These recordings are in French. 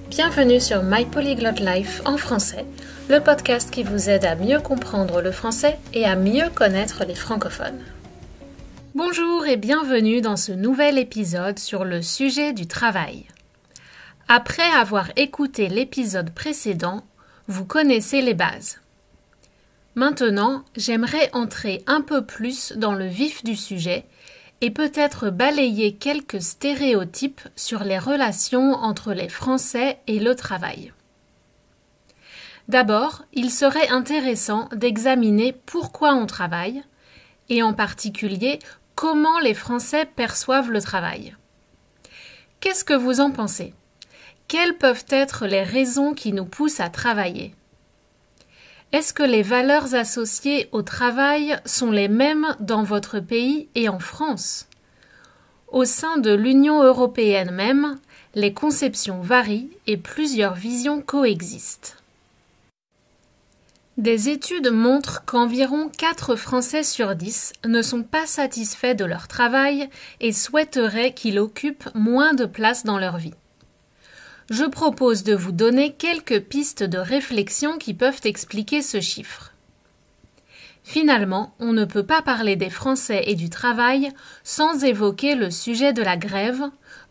Bienvenue sur My Polyglot Life en français, le podcast qui vous aide à mieux comprendre le français et à mieux connaître les francophones. Bonjour et bienvenue dans ce nouvel épisode sur le sujet du travail. Après avoir écouté l'épisode précédent, vous connaissez les bases. Maintenant, j'aimerais entrer un peu plus dans le vif du sujet et peut-être balayer quelques stéréotypes sur les relations entre les Français et le travail. D'abord, il serait intéressant d'examiner pourquoi on travaille, et en particulier comment les Français perçoivent le travail. Qu'est-ce que vous en pensez ? Quelles peuvent être les raisons qui nous poussent à travailler ? Est-ce que les valeurs associées au travail sont les mêmes dans votre pays et en France ? Au sein de l'Union européenne même, les conceptions varient et plusieurs visions coexistent. Des études montrent qu'environ 4 Français sur 10 ne sont pas satisfaits de leur travail et souhaiteraient qu'il occupe moins de place dans leur vie. Je propose de vous donner quelques pistes de réflexion qui peuvent expliquer ce chiffre. Finalement, on ne peut pas parler des Français et du travail sans évoquer le sujet de la grève,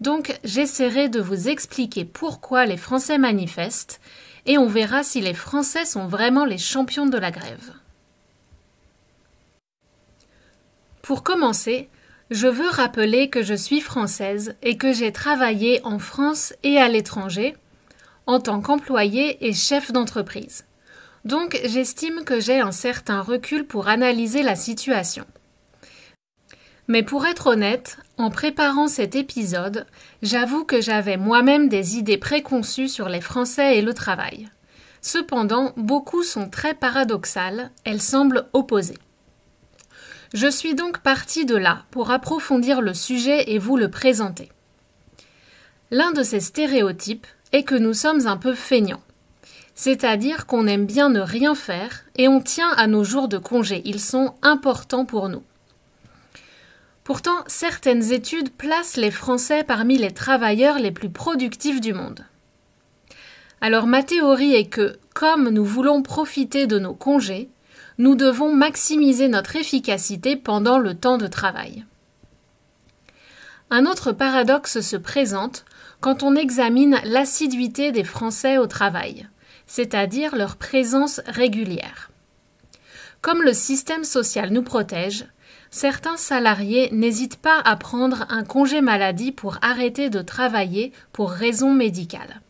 donc j'essaierai de vous expliquer pourquoi les Français manifestent et on verra si les Français sont vraiment les champions de la grève. Pour commencer, je veux rappeler que je suis française et que j'ai travaillé en France et à l'étranger en tant qu'employée et chef d'entreprise. Donc, j'estime que j'ai un certain recul pour analyser la situation. Mais pour être honnête, en préparant cet épisode, j'avoue que j'avais moi-même des idées préconçues sur les Français et le travail. Cependant, beaucoup sont très paradoxales, elles semblent opposées. Je suis donc partie de là pour approfondir le sujet et vous le présenter. L'un de ces stéréotypes est que nous sommes un peu feignants. C'est-à-dire qu'on aime bien ne rien faire et on tient à nos jours de congé, ils sont importants pour nous. Pourtant, certaines études placent les Français parmi les travailleurs les plus productifs du monde. Alors ma théorie est que, comme nous voulons profiter de nos congés, nous devons maximiser notre efficacité pendant le temps de travail. Un autre paradoxe se présente quand on examine l'assiduité des Français au travail, c'est-à-dire leur présence régulière. Comme le système social nous protège, certains salariés n'hésitent pas à prendre un congé maladie pour arrêter de travailler pour raisons médicales.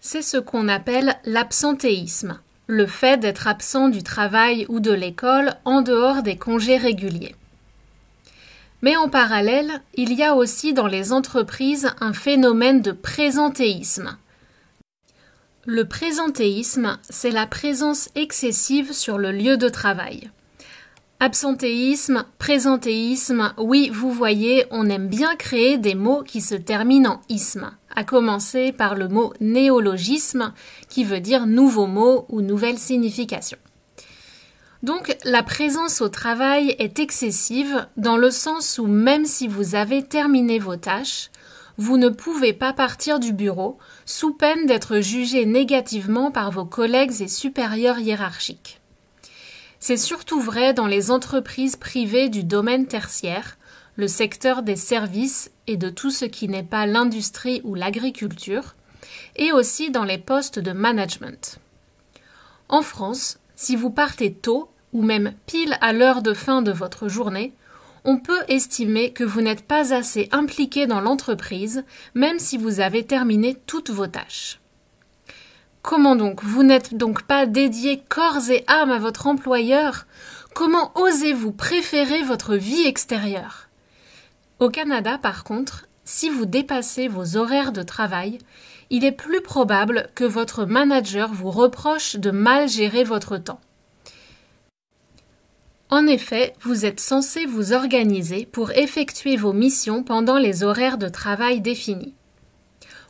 C'est ce qu'on appelle l'absentéisme, le fait d'être absent du travail ou de l'école en dehors des congés réguliers. Mais en parallèle, il y a aussi dans les entreprises un phénomène de présentéisme. Le présentéisme, c'est la présence excessive sur le lieu de travail. Absentéisme, présentéisme, oui, vous voyez, on aime bien créer des mots qui se terminent en isme, à commencer par le mot néologisme, qui veut dire nouveau mot ou nouvelle signification. Donc, la présence au travail est excessive dans le sens où même si vous avez terminé vos tâches, vous ne pouvez pas partir du bureau sous peine d'être jugé négativement par vos collègues et supérieurs hiérarchiques. C'est surtout vrai dans les entreprises privées du domaine tertiaire, le secteur des services et de tout ce qui n'est pas l'industrie ou l'agriculture, et aussi dans les postes de management. En France, si vous partez tôt ou même pile à l'heure de fin de votre journée, on peut estimer que vous n'êtes pas assez impliqué dans l'entreprise, même si vous avez terminé toutes vos tâches. Comment donc ? Vous n'êtes donc pas dédié corps et âme à votre employeur ? Comment osez-vous préférer votre vie extérieure ? Au Canada, par contre, si vous dépassez vos horaires de travail, il est plus probable que votre manager vous reproche de mal gérer votre temps. En effet, vous êtes censé vous organiser pour effectuer vos missions pendant les horaires de travail définis.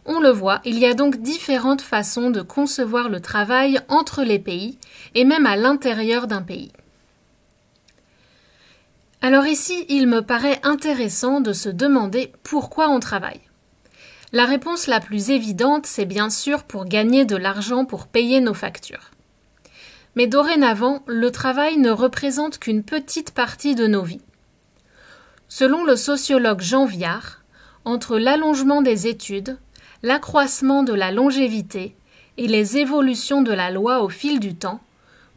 On le voit, il y a donc différentes façons de concevoir le travail entre les pays et même à l'intérieur d'un pays. Alors ici, il me paraît intéressant de se demander pourquoi on travaille. La réponse la plus évidente, c'est bien sûr pour gagner de l'argent pour payer nos factures. Mais dorénavant, le travail ne représente qu'une petite partie de nos vies. Selon le sociologue Jean Viard, entre l'allongement des études, l'accroissement de la longévité et les évolutions de la loi au fil du temps,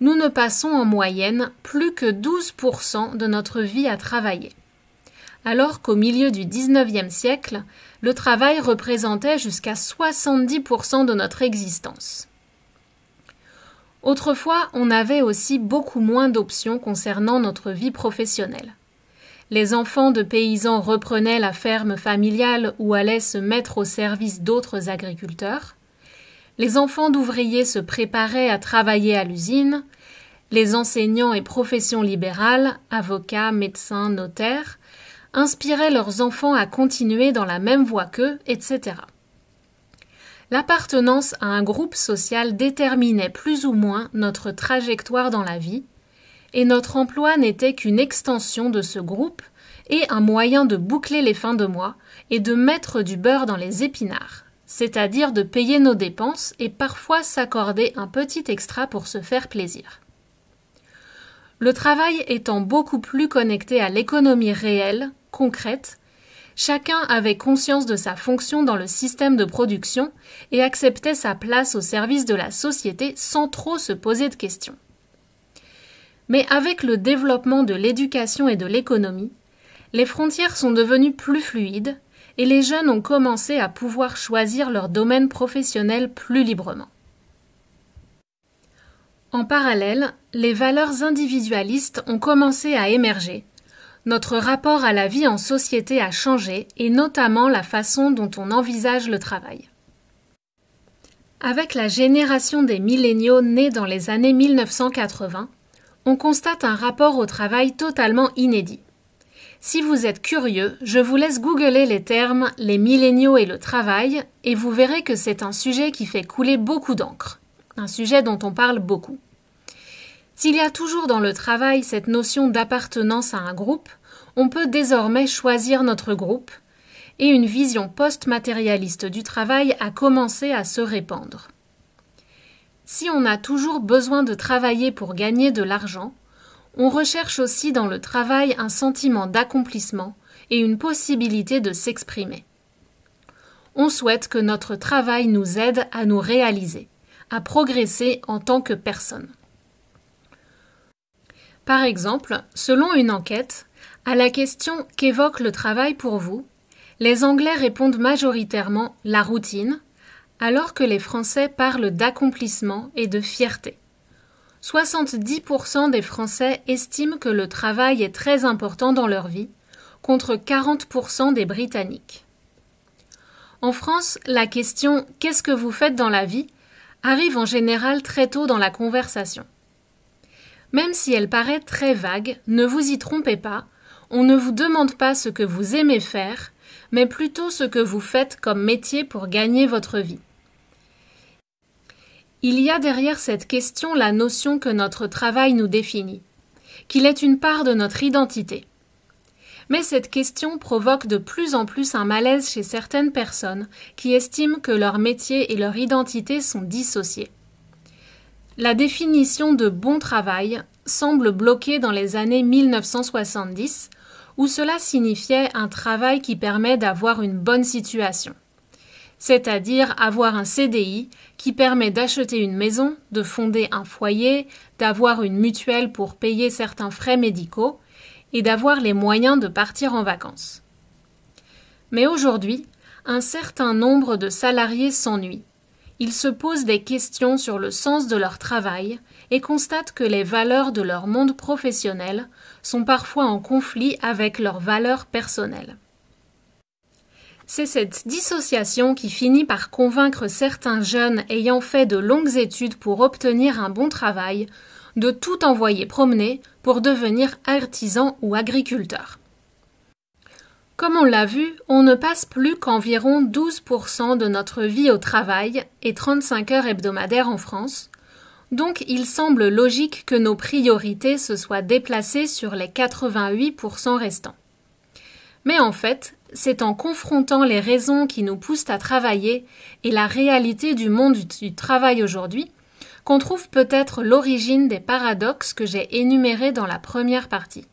nous ne passons en moyenne plus que 12% de notre vie à travailler. Alors qu'au milieu du XIXe siècle, le travail représentait jusqu'à 70% de notre existence. Autrefois, on avait aussi beaucoup moins d'options concernant notre vie professionnelle. Les enfants de paysans reprenaient la ferme familiale ou allaient se mettre au service d'autres agriculteurs. Les enfants d'ouvriers se préparaient à travailler à l'usine. Les enseignants et professions libérales, avocats, médecins, notaires, inspiraient leurs enfants à continuer dans la même voie qu'eux, etc. L'appartenance à un groupe social déterminait plus ou moins notre trajectoire dans la vie, et notre emploi n'était qu'une extension de ce groupe et un moyen de boucler les fins de mois et de mettre du beurre dans les épinards, c'est-à-dire de payer nos dépenses et parfois s'accorder un petit extra pour se faire plaisir. Le travail étant beaucoup plus connecté à l'économie réelle, concrète, chacun avait conscience de sa fonction dans le système de production et acceptait sa place au service de la société sans trop se poser de questions. Mais avec le développement de l'éducation et de l'économie, les frontières sont devenues plus fluides et les jeunes ont commencé à pouvoir choisir leur domaine professionnel plus librement. En parallèle, les valeurs individualistes ont commencé à émerger. Notre rapport à la vie en société a changé et notamment la façon dont on envisage le travail. Avec la génération des milléniaux nés dans les années 1980, on constate un rapport au travail totalement inédit. Si vous êtes curieux, je vous laisse googler les termes « les milléniaux et le travail » et vous verrez que c'est un sujet qui fait couler beaucoup d'encre, un sujet dont on parle beaucoup. S'il y a toujours dans le travail cette notion d'appartenance à un groupe, on peut désormais choisir notre groupe et une vision post-matérialiste du travail a commencé à se répandre. Si on a toujours besoin de travailler pour gagner de l'argent, on recherche aussi dans le travail un sentiment d'accomplissement et une possibilité de s'exprimer. On souhaite que notre travail nous aide à nous réaliser, à progresser en tant que personne. Par exemple, selon une enquête, à la question « Qu'évoque le travail pour vous ?», les Anglais répondent majoritairement « la routine », alors que les Français parlent d'accomplissement et de fierté. 70% des Français estiment que le travail est très important dans leur vie, contre 40% des Britanniques. En France, la question « Qu'est-ce que vous faites dans la vie ?», arrive en général très tôt dans la conversation. Même si elle paraît très vague, ne vous y trompez pas, on ne vous demande pas ce que vous aimez faire, mais plutôt ce que vous faites comme métier pour gagner votre vie. Il y a derrière cette question la notion que notre travail nous définit, qu'il est une part de notre identité. Mais cette question provoque de plus en plus un malaise chez certaines personnes qui estiment que leur métier et leur identité sont dissociés. La définition de bon travail semble bloquée dans les années 1970, où cela signifiait un travail qui permet d'avoir une bonne situation, c'est-à-dire avoir un CDI qui permet d'acheter une maison, de fonder un foyer, d'avoir une mutuelle pour payer certains frais médicaux et d'avoir les moyens de partir en vacances. Mais aujourd'hui, un certain nombre de salariés s'ennuient. Ils se posent des questions sur le sens de leur travail et constatent que les valeurs de leur monde professionnel sont parfois en conflit avec leurs valeurs personnelles. C'est cette dissociation qui finit par convaincre certains jeunes ayant fait de longues études pour obtenir un bon travail de tout envoyer promener pour devenir artisan ou agriculteur. Comme on l'a vu, on ne passe plus qu'environ 12% de notre vie au travail et 35 heures hebdomadaires en France, Donc il semble logique que nos priorités se soient déplacées sur les 88% restants. Mais en fait, c'est en confrontant les raisons qui nous poussent à travailler et la réalité du monde du travail aujourd'hui qu'on trouve peut-être l'origine des paradoxes que j'ai énumérés dans la première partie.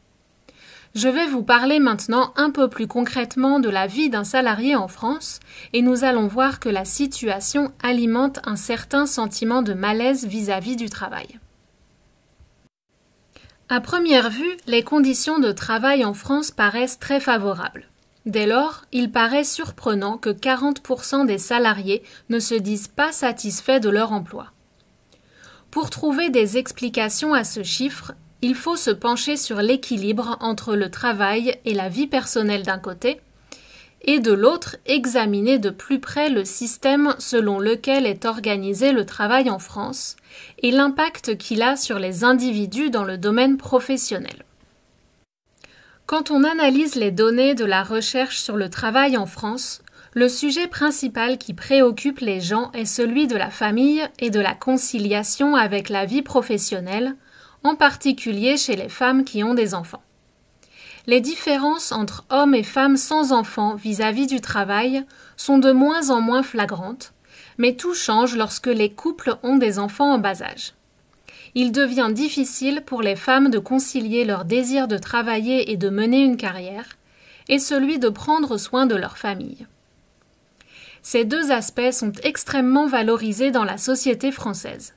Je vais vous parler maintenant un peu plus concrètement de la vie d'un salarié en France et nous allons voir que la situation alimente un certain sentiment de malaise vis-à-vis du travail. À première vue, les conditions de travail en France paraissent très favorables. Dès lors, il paraît surprenant que 40% des salariés ne se disent pas satisfaits de leur emploi. Pour trouver des explications à ce chiffre, il faut se pencher sur l'équilibre entre le travail et la vie personnelle d'un côté, et de l'autre, examiner de plus près le système selon lequel est organisé le travail en France et l'impact qu'il a sur les individus dans le domaine professionnel. Quand on analyse les données de la recherche sur le travail en France, le sujet principal qui préoccupe les gens est celui de la famille et de la conciliation avec la vie professionnelle, en particulier chez les femmes qui ont des enfants. Les différences entre hommes et femmes sans enfants vis-à-vis du travail sont de moins en moins flagrantes, mais tout change lorsque les couples ont des enfants en bas âge. Il devient difficile pour les femmes de concilier leur désir de travailler et de mener une carrière, et celui de prendre soin de leur famille. Ces deux aspects sont extrêmement valorisés dans la société française.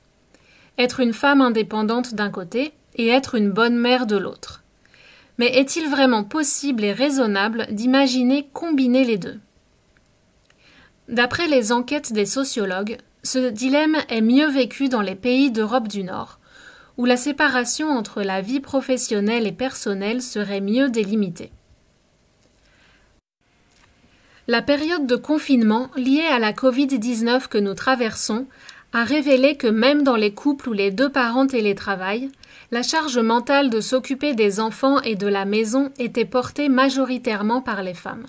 Être une femme indépendante d'un côté et être une bonne mère de l'autre. Mais est-il vraiment possible et raisonnable d'imaginer combiner les deux ? D'après les enquêtes des sociologues, ce dilemme est mieux vécu dans les pays d'Europe du Nord, où la séparation entre la vie professionnelle et personnelle serait mieux délimitée. La période de confinement liée à la Covid-19 que nous traversons a révélé que même dans les couples où les deux parents télétravaillent, la charge mentale de s'occuper des enfants et de la maison était portée majoritairement par les femmes.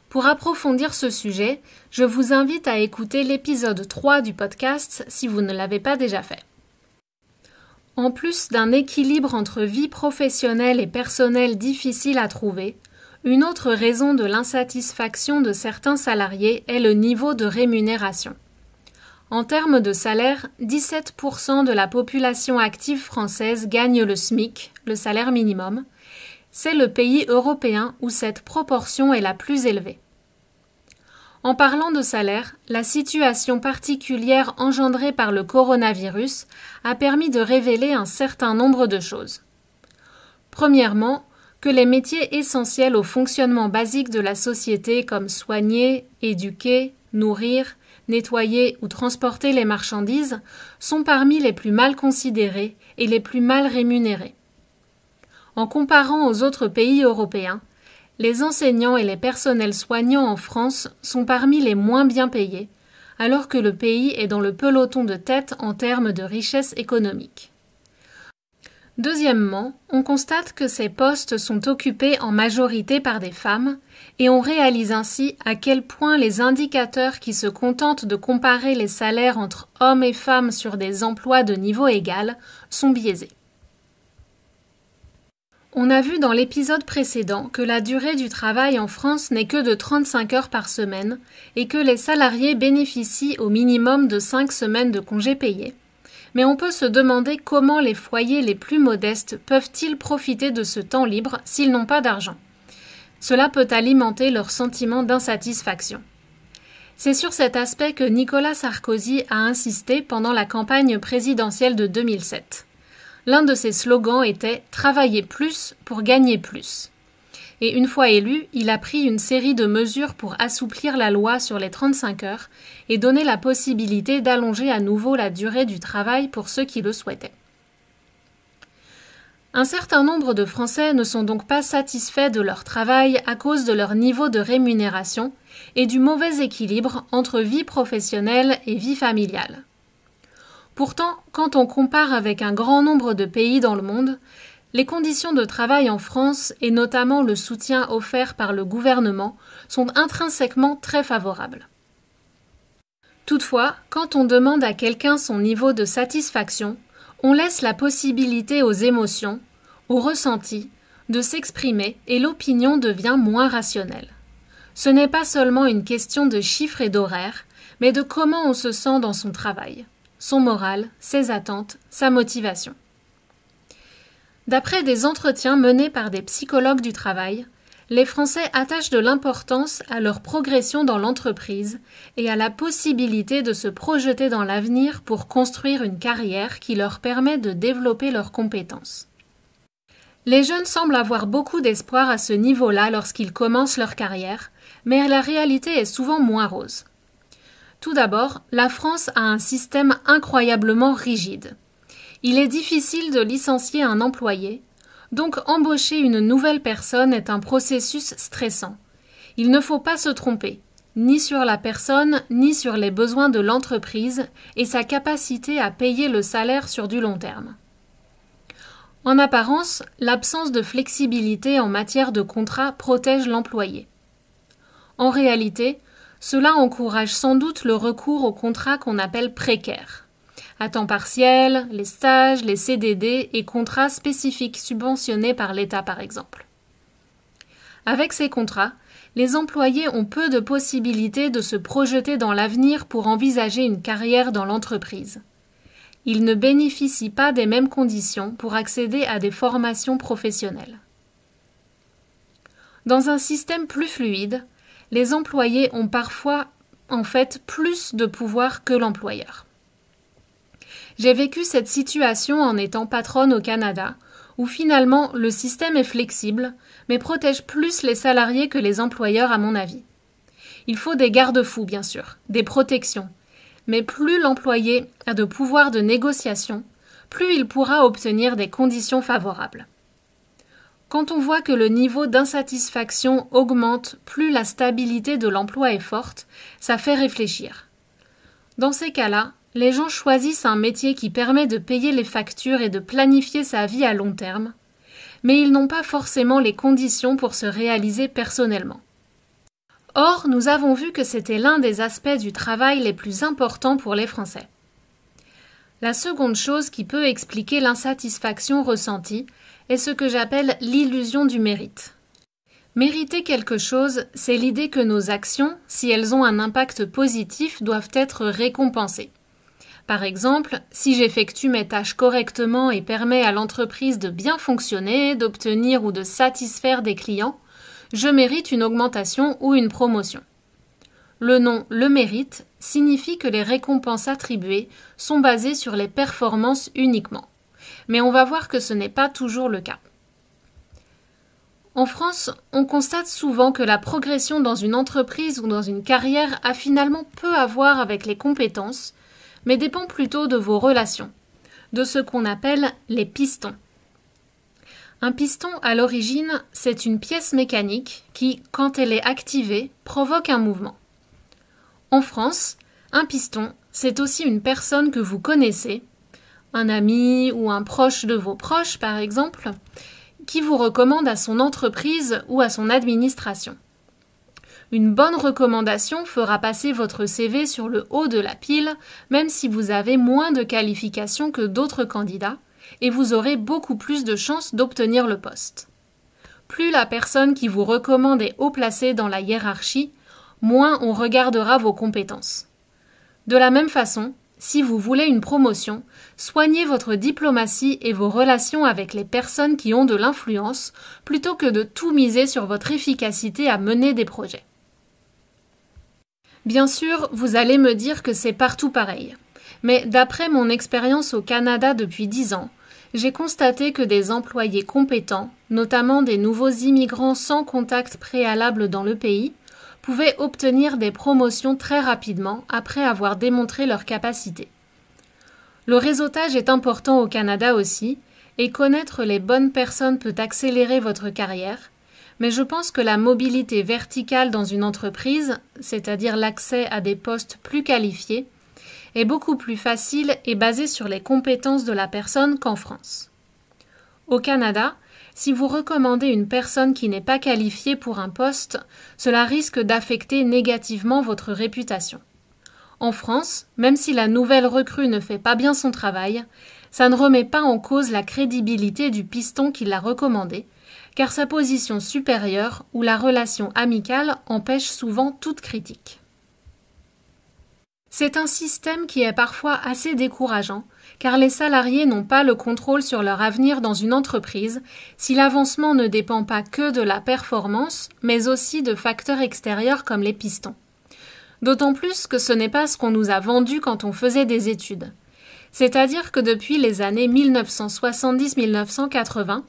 Pour approfondir ce sujet, je vous invite à écouter l'épisode 3 du podcast si vous ne l'avez pas déjà fait. En plus d'un équilibre entre vie professionnelle et personnelle difficile à trouver, une autre raison de l'insatisfaction de certains salariés est le niveau de rémunération. En termes de salaire, 17% de la population active française gagne le SMIC, le salaire minimum. C'est le pays européen où cette proportion est la plus élevée. En parlant de salaire, la situation particulière engendrée par le coronavirus a permis de révéler un certain nombre de choses. Premièrement, que les métiers essentiels au fonctionnement basique de la société comme soigner, éduquer, nourrir, nettoyer ou transporter les marchandises sont parmi les plus mal considérés et les plus mal rémunérés. En comparant aux autres pays européens, les enseignants et les personnels soignants en France sont parmi les moins bien payés, alors que le pays est dans le peloton de tête en termes de richesse économique. Deuxièmement, on constate que ces postes sont occupés en majorité par des femmes et on réalise ainsi à quel point les indicateurs qui se contentent de comparer les salaires entre hommes et femmes sur des emplois de niveau égal sont biaisés. On a vu dans l'épisode précédent que la durée du travail en France n'est que de 35 heures par semaine et que les salariés bénéficient au minimum de 5 semaines de congés payés. Mais on peut se demander comment les foyers les plus modestes peuvent-ils profiter de ce temps libre s'ils n'ont pas d'argent. Cela peut alimenter leur sentiment d'insatisfaction. C'est sur cet aspect que Nicolas Sarkozy a insisté pendant la campagne présidentielle de 2007. L'un de ses slogans était « Travailler plus pour gagner plus ». Et une fois élu, il a pris une série de mesures pour assouplir la loi sur les 35 heures et donner la possibilité d'allonger à nouveau la durée du travail pour ceux qui le souhaitaient. Un certain nombre de Français ne sont donc pas satisfaits de leur travail à cause de leur niveau de rémunération et du mauvais équilibre entre vie professionnelle et vie familiale. Pourtant, quand on compare avec un grand nombre de pays dans le monde, les conditions de travail en France, et notamment le soutien offert par le gouvernement, sont intrinsèquement très favorables. Toutefois, quand on demande à quelqu'un son niveau de satisfaction, on laisse la possibilité aux émotions, aux ressentis, de s'exprimer et l'opinion devient moins rationnelle. Ce n'est pas seulement une question de chiffres et d'horaires, mais de comment on se sent dans son travail, son moral, ses attentes, sa motivation. D'après des entretiens menés par des psychologues du travail, les Français attachent de l'importance à leur progression dans l'entreprise et à la possibilité de se projeter dans l'avenir pour construire une carrière qui leur permet de développer leurs compétences. Les jeunes semblent avoir beaucoup d'espoir à ce niveau-là lorsqu'ils commencent leur carrière, mais la réalité est souvent moins rose. Tout d'abord, la France a un système incroyablement rigide. Il est difficile de licencier un employé, donc embaucher une nouvelle personne est un processus stressant. Il ne faut pas se tromper, ni sur la personne, ni sur les besoins de l'entreprise et sa capacité à payer le salaire sur du long terme. En apparence, l'absence de flexibilité en matière de contrat protège l'employé. En réalité, cela encourage sans doute le recours aux contrats qu'on appelle précaires. À temps partiel, les stages, les CDD et contrats spécifiques subventionnés par l'État par exemple. Avec ces contrats, les employés ont peu de possibilités de se projeter dans l'avenir pour envisager une carrière dans l'entreprise. Ils ne bénéficient pas des mêmes conditions pour accéder à des formations professionnelles. Dans un système plus fluide, les employés ont parfois en fait plus de pouvoir que l'employeur. J'ai vécu cette situation en étant patronne au Canada, où finalement le système est flexible, mais protège plus les salariés que les employeurs à mon avis. Il faut des garde-fous bien sûr, des protections, mais plus l'employé a de pouvoir de négociation, plus il pourra obtenir des conditions favorables. Quand on voit que le niveau d'insatisfaction augmente, plus la stabilité de l'emploi est forte, ça fait réfléchir. Dans ces cas-là, les gens choisissent un métier qui permet de payer les factures et de planifier sa vie à long terme, mais ils n'ont pas forcément les conditions pour se réaliser personnellement. Or, nous avons vu que c'était l'un des aspects du travail les plus importants pour les Français. La seconde chose qui peut expliquer l'insatisfaction ressentie est ce que j'appelle l'illusion du mérite. Mériter quelque chose, c'est l'idée que nos actions, si elles ont un impact positif, doivent être récompensées. Par exemple, si j'effectue mes tâches correctement et permets à l'entreprise de bien fonctionner, d'obtenir ou de satisfaire des clients, je mérite une augmentation ou une promotion. Le nom « le mérite » signifie que les récompenses attribuées sont basées sur les performances uniquement. Mais on va voir que ce n'est pas toujours le cas. En France, on constate souvent que la progression dans une entreprise ou dans une carrière a finalement peu à voir avec les compétences, mais dépend plutôt de vos relations, de ce qu'on appelle les pistons. Un piston, à l'origine, c'est une pièce mécanique qui, quand elle est activée, provoque un mouvement. En France, un piston, c'est aussi une personne que vous connaissez, un ami ou un proche de vos proches par exemple, qui vous recommande à son entreprise ou à son administration. Une bonne recommandation fera passer votre CV sur le haut de la pile, même si vous avez moins de qualifications que d'autres candidats, et vous aurez beaucoup plus de chances d'obtenir le poste. Plus la personne qui vous recommande est haut placée dans la hiérarchie, moins on regardera vos compétences. De la même façon, si vous voulez une promotion, soignez votre diplomatie et vos relations avec les personnes qui ont de l'influence, plutôt que de tout miser sur votre efficacité à mener des projets. Bien sûr, vous allez me dire que c'est partout pareil. Mais d'après mon expérience au Canada depuis 10 ans, j'ai constaté que des employés compétents, notamment des nouveaux immigrants sans contact préalable dans le pays, pouvaient obtenir des promotions très rapidement après avoir démontré leurs capacités. Le réseautage est important au Canada aussi, et connaître les bonnes personnes peut accélérer votre carrière, mais je pense que la mobilité verticale dans une entreprise, c'est-à-dire l'accès à des postes plus qualifiés, est beaucoup plus facile et basée sur les compétences de la personne qu'en France. Au Canada, si vous recommandez une personne qui n'est pas qualifiée pour un poste, cela risque d'affecter négativement votre réputation. En France, même si la nouvelle recrue ne fait pas bien son travail, ça ne remet pas en cause la crédibilité du piston qui l'a recommandé, car sa position supérieure ou la relation amicale empêche souvent toute critique. C'est un système qui est parfois assez décourageant, car les salariés n'ont pas le contrôle sur leur avenir dans une entreprise si l'avancement ne dépend pas que de la performance, mais aussi de facteurs extérieurs comme les pistons. D'autant plus que ce n'est pas ce qu'on nous a vendu quand on faisait des études. C'est-à-dire que depuis les années 1970-1980,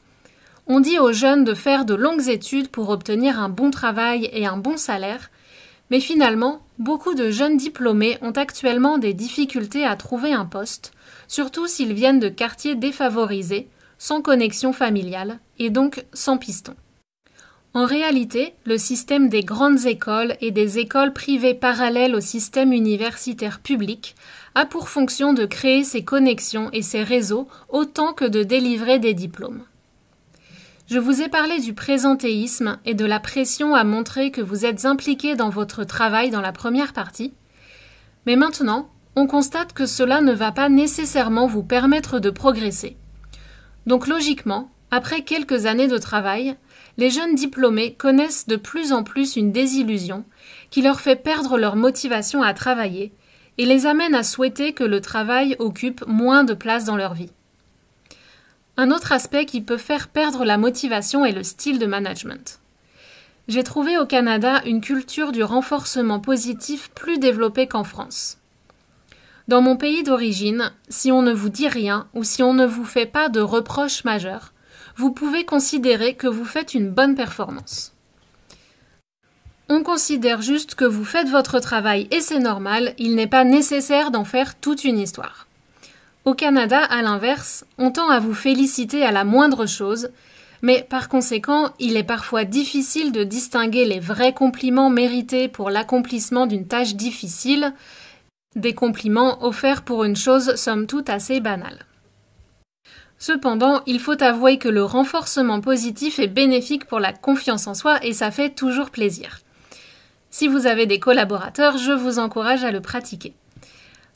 on dit aux jeunes de faire de longues études pour obtenir un bon travail et un bon salaire, mais finalement, beaucoup de jeunes diplômés ont actuellement des difficultés à trouver un poste, surtout s'ils viennent de quartiers défavorisés, sans connexion familiale et donc sans piston. En réalité, le système des grandes écoles et des écoles privées parallèles au système universitaire public a pour fonction de créer ces connexions et ces réseaux autant que de délivrer des diplômes. Je vous ai parlé du présentéisme et de la pression à montrer que vous êtes impliqué dans votre travail dans la première partie, mais maintenant, on constate que cela ne va pas nécessairement vous permettre de progresser. Donc logiquement, après quelques années de travail, les jeunes diplômés connaissent de plus en plus une désillusion qui leur fait perdre leur motivation à travailler et les amène à souhaiter que le travail occupe moins de place dans leur vie. Un autre aspect qui peut faire perdre la motivation est le style de management. J'ai trouvé au Canada une culture du renforcement positif plus développée qu'en France. Dans mon pays d'origine, si on ne vous dit rien ou si on ne vous fait pas de reproches majeurs, vous pouvez considérer que vous faites une bonne performance. On considère juste que vous faites votre travail et c'est normal, il n'est pas nécessaire d'en faire toute une histoire. Au Canada, à l'inverse, on tend à vous féliciter à la moindre chose, mais par conséquent, il est parfois difficile de distinguer les vrais compliments mérités pour l'accomplissement d'une tâche difficile des compliments offerts pour une chose somme toute assez banale. Cependant, il faut avouer que le renforcement positif est bénéfique pour la confiance en soi et ça fait toujours plaisir. Si vous avez des collaborateurs, je vous encourage à le pratiquer.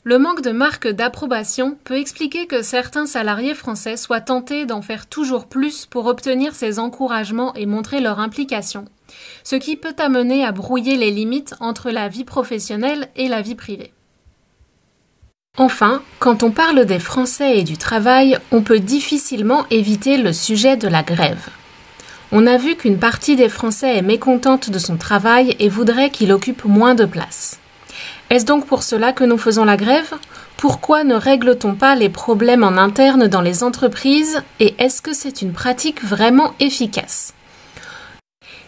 Le manque de marque d'approbation peut expliquer que certains salariés français soient tentés d'en faire toujours plus pour obtenir ces encouragements et montrer leur implication, ce qui peut amener à brouiller les limites entre la vie professionnelle et la vie privée. Enfin, quand on parle des Français et du travail, on peut difficilement éviter le sujet de la grève. On a vu qu'une partie des Français est mécontente de son travail et voudrait qu'il occupe moins de place. Est-ce donc pour cela que nous faisons la grève ? Pourquoi ne règle-t-on pas les problèmes en interne dans les entreprises et est-ce que c'est une pratique vraiment efficace ?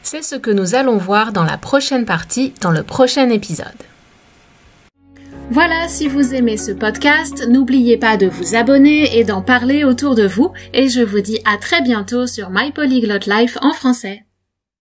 C'est ce que nous allons voir dans la prochaine partie, dans le prochain épisode. Voilà, si vous aimez ce podcast, n'oubliez pas de vous abonner et d'en parler autour de vous et je vous dis à très bientôt sur My Polyglot Life en français.